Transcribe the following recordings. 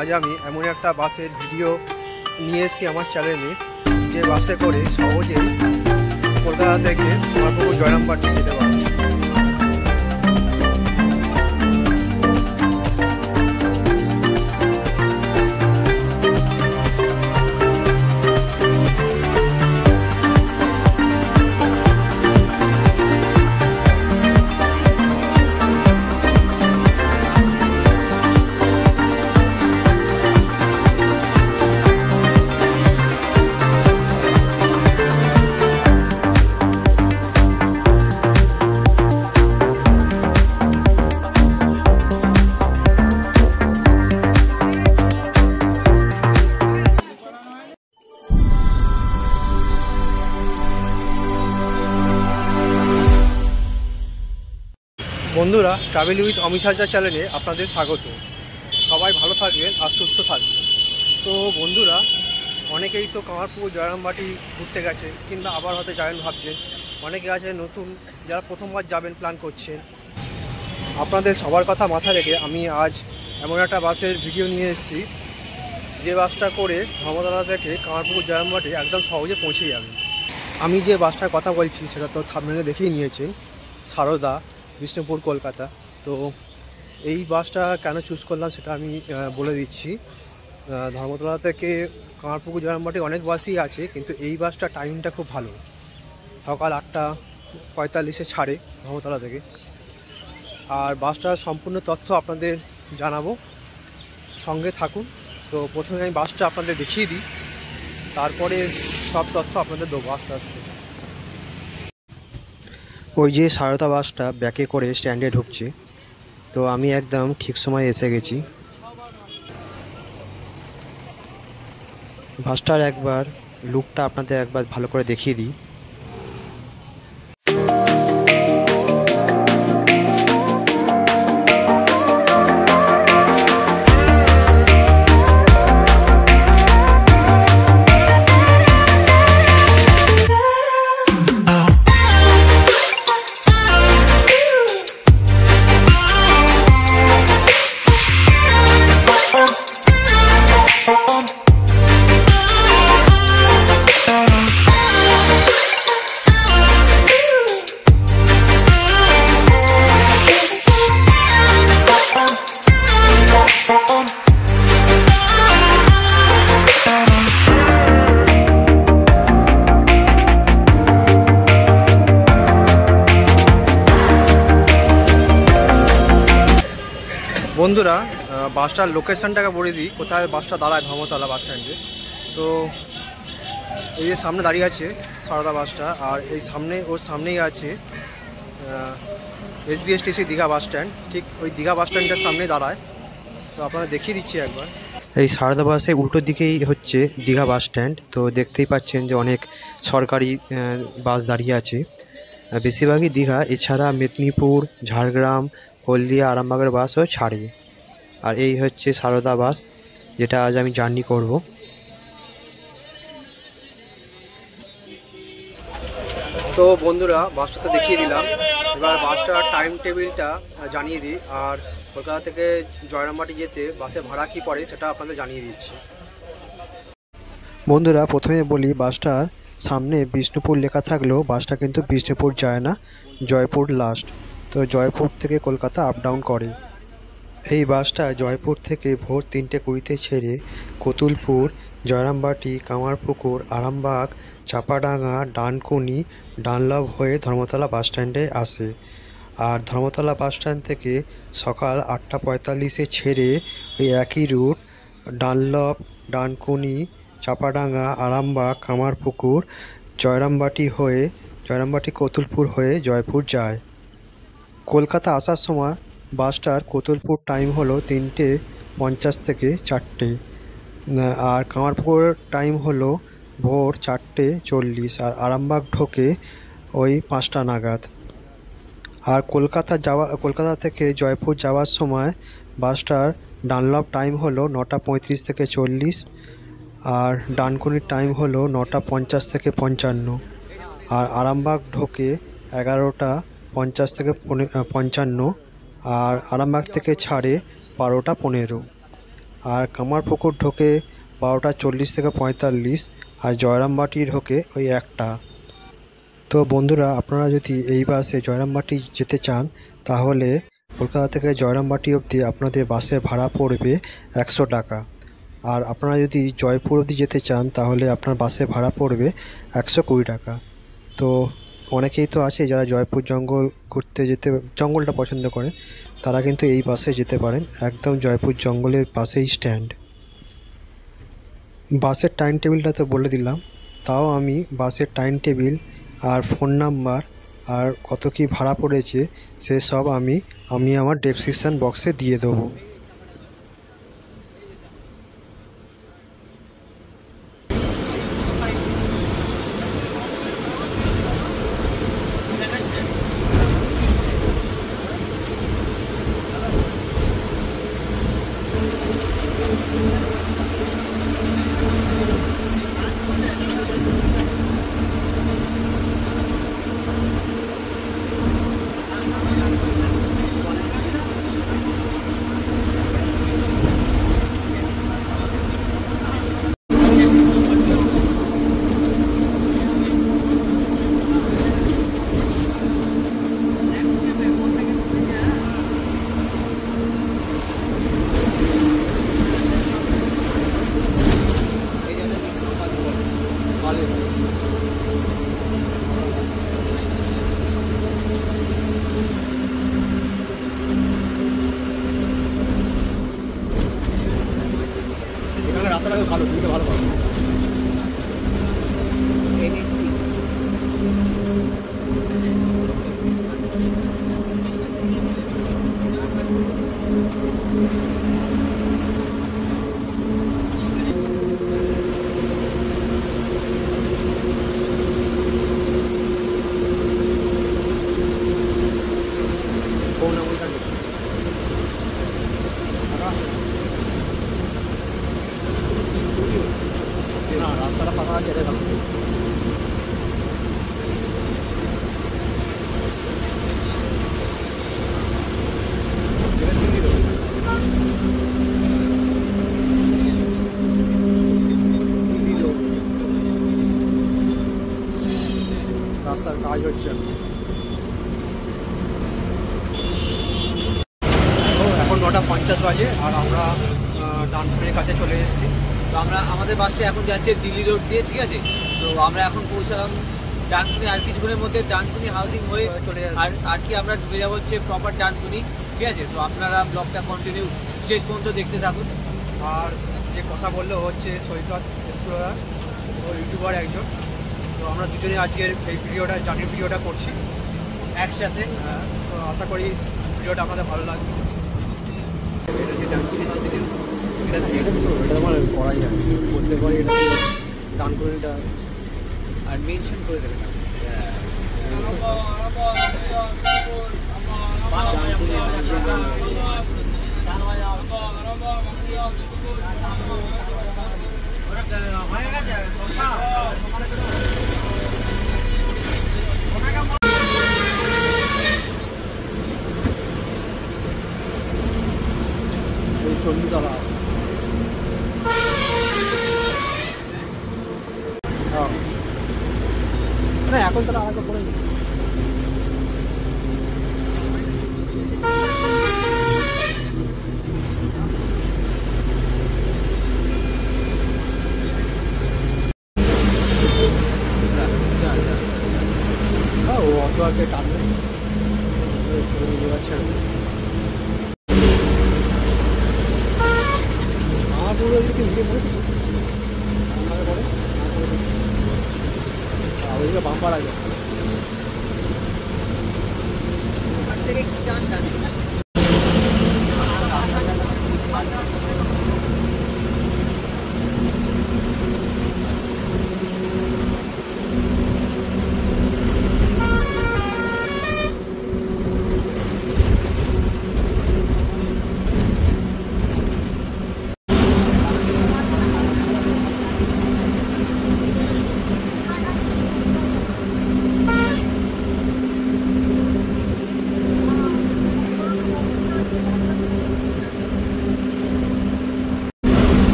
আজ আমি এমন একটা বাসের ভিডিও নিয়ে এসেছি আমার চ্যানেলে, যে বাসে করে সহজেই কলকাতা থেকে কামারপুকুর জয়রামবাটি যেতে পারে। বন্ধুরা, ট্রাভেল উইথ অমিত হাজরা চ্যানেলে আপনাদের স্বাগত। সবাই ভালো থাকবেন আর সুস্থ থাকবেন। তো বন্ধুরা, অনেকেই তো কামারপুকুর জয়রামবাটি ঘুরতে গেছে, কিংবা আবার হয়তো যাবেন ভাবছেন। অনেকে আছে নতুন, যারা প্রথমবার যাবেন প্ল্যান করছেন। আপনাদের সবার কথা মাথায় রেখে আমি আজ এমন একটা বাসের ভিডিও নিয়ে এসেছি, যে বাসটা করে ধর্মতলা থেকে কামারপুকুর জয়রামবাটি একদম সহজে পৌঁছে যাবেন। আমি যে বাসটার কথা বলছি সেটা তো থাম্বনেলে দেখেই নিয়েছেন, সারদা, বিষ্ণুপুর, কলকাতা। তো এই বাসটা কেন চুজ করলাম সেটা আমি বলে দিচ্ছি। ধর্মতলা থেকে কামারপুকুর জয়রামবাটি অনেক বাসই আছে, কিন্তু এই বাসটা টাইমিংটা খুব ভালো। সকাল 8:45 ছাড়ে ধর্মতলা থেকে। আর বাসটার সম্পূর্ণ তথ্য আপনাদের জানাবো, সঙ্গে থাকুন। তো প্রথমে আমি বাসটা আপনাদের দেখিয়ে দিই, তারপরে সব তথ্য আপনাদের দেবো আস্তে আস্তে। ওই যে সারদা বাসটা ব্যাকে করে স্ট্যান্ডে ঢুকছে, তো আমি একদম ঠিক সময় এসে গেছি। বাসটার একবার লুকটা আপনাদের একবার ভালো করে দেখিয়ে দিই। বন্ধুরা, বাসটার লোকেশনটাকে বলে দিই, কোথায় বাসটা দাঁড়ায় ধর্মতলা বাস স্ট্যান্ডে। তো এই যে সামনে দাঁড়িয়ে আছে সারদা বাসটা, আর এই সামনে ওর সামনেই আছে SBSTC দীঘা বাস স্ট্যান্ড। ঠিক ওই দীঘা বাস স্ট্যান্ডের সামনেই দাঁড়ায়। তো আপনারা দেখিয়ে দিচ্ছি একবার। এই সারদা বাসের উল্টো দিকেই হচ্ছে দীঘা বাস স্ট্যান্ড। তো দেখতেই পাচ্ছেন যে অনেক সরকারি বাস দাঁড়িয়ে আছে, বেশিরভাগই দীঘা। এছাড়া মেদিনীপুর, ঝাড়গ্রাম, হলদিয়া, আরামবাগের বাসও ছাড়ে। আর এই হচ্ছে সারদা বাস, যেটা আজ আমি জার্নি করব। তো বন্ধুরা, বাসটা তো দেখিয়ে দিলাম, এবার বাসটার টাইম টেবিলটা জানিয়ে দিই। আর কলকাতা থেকে জয়রামবাটি যেতে বাসে ভাড়া কী পড়ে সেটা আপনাদের জানিয়ে দিচ্ছি। বন্ধুরা, প্রথমে বলি, বাসটার সামনে বিষ্ণুপুর লেখা থাকলেও বাসটা কিন্তু বিষ্ণুপুর যায় না, জয়পুর লাস্ট। তো জয়পুর থেকে কলকাতা আপ ডাউন করে। এই বাসটা জয়পুর থেকে ভোর 3:20 ছেড়ে কতুলপুর, জয়রামবাটি, কামারপুকুর, আরামবাগ, চাপাডাঙ্গা, ডানকুনি, ডানলপ হয়ে ধর্মতলা বাস স্ট্যান্ডে আসে। আর ধর্মতলা বাস স্ট্যান্ড থেকে সকাল 8:45 ছেড়ে ওই একই রুট ডানলপ, ডানকুনি, চাপাডাঙ্গা, আরামবাগ, কামারপুকুর, জয়রামবাটি হয়ে জয়রামবাটি, কতুলপুর হয়ে জয়পুর যায়। কলকাতা আসার সময় বাসটার কতুলপুর টাইম হলো 3:50 থেকে 4টে, আর কামারপুকুর টাইম হলো ভোর 4:40, আর আরামবাগ ঢোকে ওই 5টা নাগাদ। আর কলকাতা থেকে জয়পুর যাওয়ার সময় বাসটার ডানলপ টাইম হলো 9:35 থেকে 40, আর ডানকুনির টাইম হলো 9:50 থেকে 55, আর আরামবাগ ঢোকে 11:50 থেকে 55, আর আরামবাগ থেকে ছাড়ে 12:15। আর কামারপুকুর ঢোকে 12:40 থেকে 45, আর জয়রামবাটি ঢোকে ওই 1টা। তো বন্ধুরা, আপনারা যদি এই বাসে জয়রামবাটি যেতে চান তাহলে কলকাতা থেকে জয়রামবাটি অবধি আপনাদের বাসের ভাড়া পড়বে 100 টাকা। আর আপনারা যদি জয়পুর অবধি যেতে চান তাহলে আপনার বাসে ভাড়া পড়বে 120 টাকা। তো অনেকেই তো আছে যারা জয়পুর জঙ্গল ঘুরতে যেতে, জঙ্গলটা পছন্দ করেন, তারা কিন্তু এই বাসে যেতে পারেন। একদম জয়পুর জঙ্গলের পাশেই স্ট্যান্ড। বাসের টাইম টেবিলটা তো বলে দিলাম, তাও আমি বাসের টাইম টেবিল আর ফোন নাম্বার আর কত কি ভাড়া পড়েছে সেসব আমি আমার ডেসক্রিপশান বক্সে দিয়ে দেবো। রাস্তাটা ভালো, তুমি ভালো পাবো। রাস্তাটা পাকা আছে, এটা ভালো। রাস্তার কাজ হচ্ছে। এখন 9:50 বাজে আর আমরা ডানকুনির কাছে চলে এসেছি। তো আমরা আমাদের বাসটা এখন যাচ্ছে দিল্লি রোড দিয়ে, ঠিক আছে। তো আমরা এখন পৌঁছালাম ডানকুনি, আর কিছুক্ষণের মধ্যে ডানকুনি হাউজিং হয়ে চলে যাচ্ছে আর কি আমরা ঢুকে যাবো হচ্ছে প্রপার ডানকুনি, ঠিক আছে। তো আপনারা ব্লগটা কন্টিনিউ শেষ পর্যন্ত দেখতে থাকুন। আর যে কথা বললো হচ্ছে সৈকত এক্সপ্লোরার, ও ইউটিউবার একজন। তো আমরা দুজনে আজকের এই ভিডিওটা, জার্নির ভিডিওটা করছি একসাথে। তো আশা করি ভিডিওটা আপনাদের ভালো লাগবে। এটা যে ডানকুনি হাউজিং, এটা আমার করাই আছে, বলতে পারি এটা ডানকুনিটা আর মেনশন করে দেবেন। চণ্ডীতলা না, এখন তারা আগে পড়ে ও অত আগে টানবে যাচ্ছে না। আমার পুরো এদিকে ভিড়ে পড়ে পড়ে ওইদিকে বাম্পার আছে। ওখান থেকে কি টান টান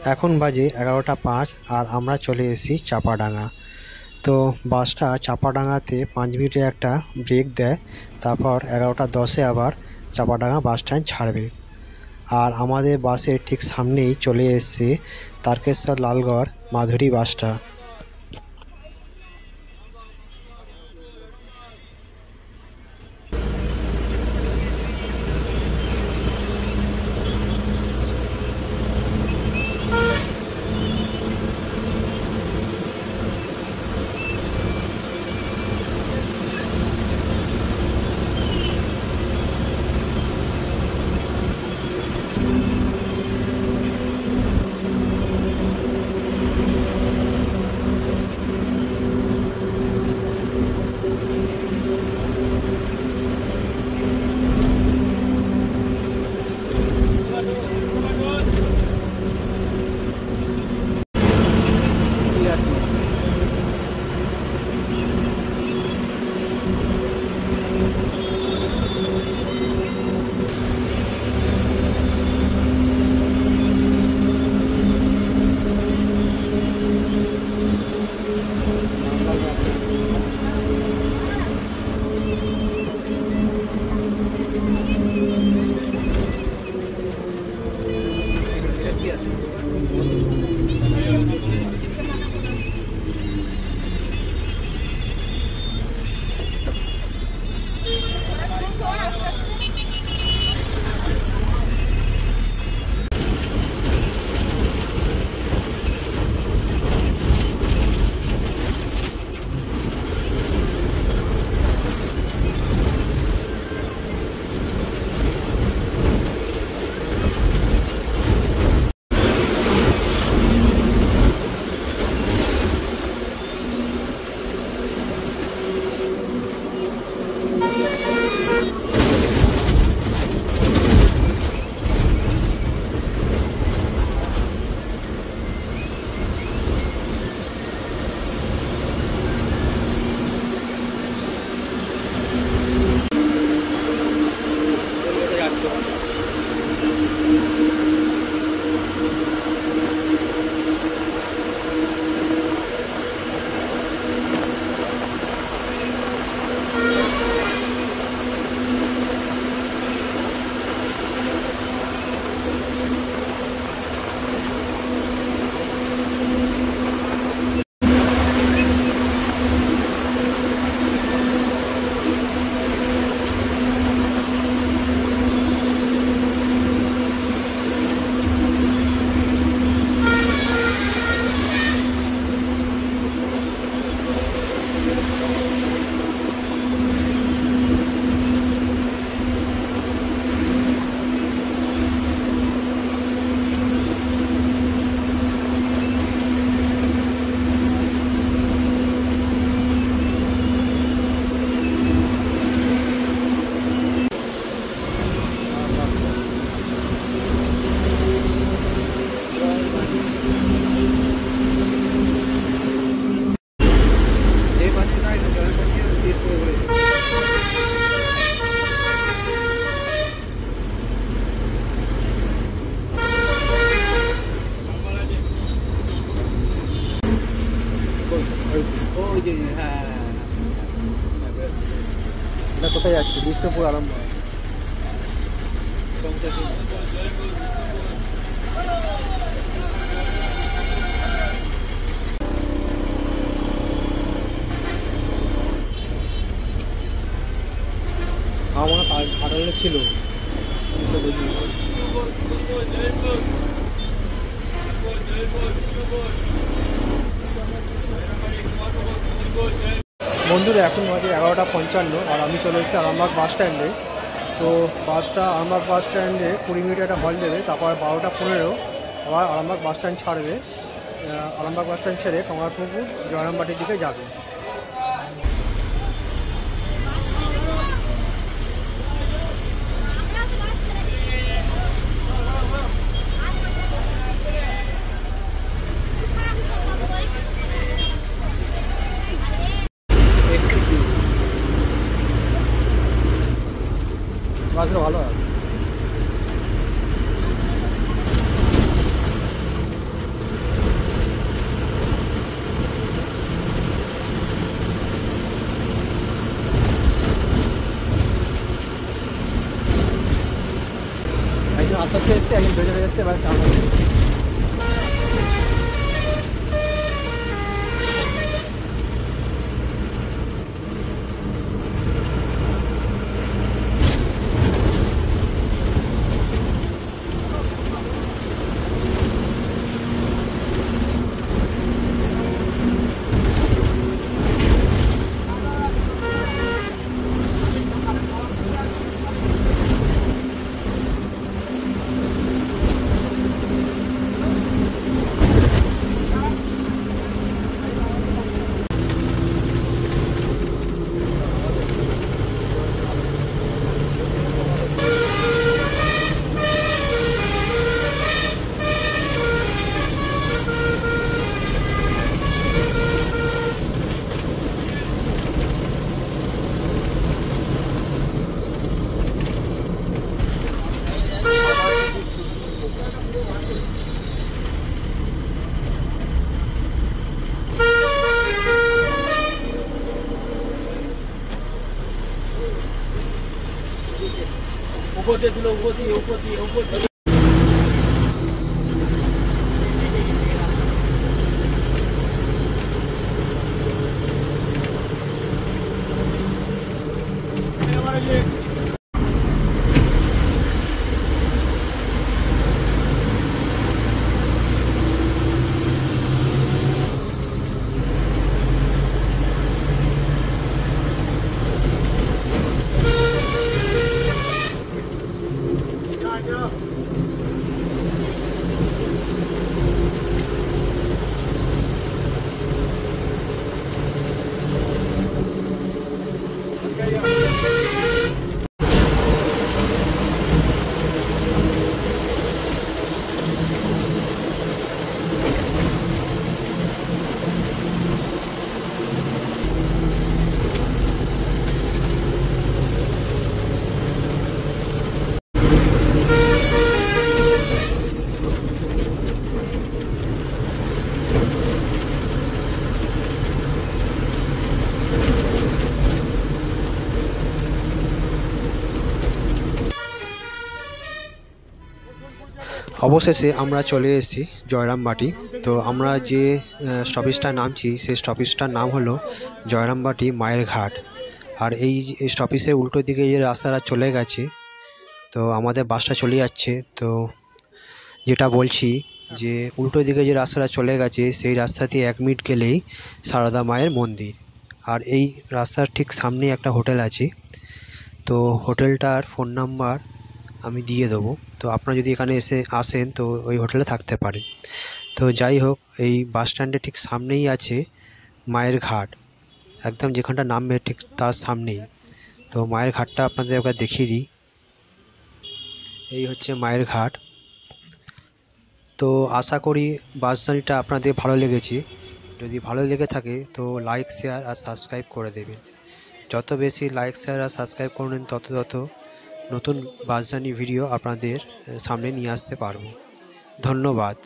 এখন বাজে 11টা 5 আর আমরা চলে এসেছি চাপাডাঙ্গা। তো বাসটা চাপাডাঙ্গাতে 5 মিনিটে একটা ব্রেক দেয়, তারপর 11টা 10-এ আবার চাপাডাঙ্গা বাস স্ট্যান্ড ছাড়বে। আর আমাদের বাসের ঠিক সামনেই চলে এসেছে তারকেশ্বর লালগড় মাধুরী বাসটা। কোথায় যাচ্ছে? বিষ্ণুপুর আরম্ভ। আমার ঘাটালে ছিল বন্ধুরা। এখন বাজে 11টা 55 আর আমি চলে এসেছি আরামবাগ বাস স্ট্যান্ডে। তো বাসটা আরামবাগ বাস স্ট্যান্ডে 20 মিনিট একটা হল দেবে, তারপর 12টা 15 আবার আরামবাগ বাস স্ট্যান্ড ছাড়বে। আরামবাগ বাস স্ট্যান্ড ছেড়ে কমলাপুকুর জয়রামবাটির দিকে যাবে। বাসটা ভালো হয়। একজন আস্তে আস্তে এসছে, একজন ভেতরে এসছে, বাস আমরা উপর দিয়ে তুলো, উপর দিয়ে, উপর দিয়ে, উপর দিয়ে। অবশেষে আমরা চলে এসেছি জয়রামবাটি। তো আমরা যে স্টপেজটা নামছি সেই স্টপেজটার নাম হলো জয়রামবাটি মায়ের ঘাট। আর এই স্টপেজের উল্টো দিকে যে রাস্তাটা চলে গেছে, তো আমাদের বাসটা চলে যাচ্ছে। তো যেটা বলছি যে উল্টো দিকে যে রাস্তাটা চলে গেছে সেই রাস্তা দিয়ে 1 মিনিট গেলেই সারদা মায়ের মন্দির। আর এই রাস্তার ঠিক সামনেই একটা হোটেল আছে, তো হোটেলটার ফোন নাম্বার আমি দিয়ে দেবো। তো আপনারা যদি এখানে আসেন তো ওই হোটেলে থাকতে পারেন। তো যাই হোক, এই বাস স্ট্যান্ডের ঠিক সামনেই আছে মায়ের ঘাট, একদম যেখানটা নামবে ঠিক তার সামনেই। তো মায়ের ঘাটটা আপনাদের একবার দেখিয়ে দিই। এই হচ্ছে মায়ের ঘাট। তো আশা করি বাস জার্নিটা আপনাদের ভালো লেগেছে। যদি ভালো লেগে থাকে তো লাইক, শেয়ার আর সাবস্ক্রাইব করে দেবেন। যত বেশি লাইক, শেয়ার আর সাবস্ক্রাইব করবেন তত নতুন বাস জার্নি ভিডিও আপনাদের সামনে নিয়ে আসতে পারবো। ধন্যবাদ।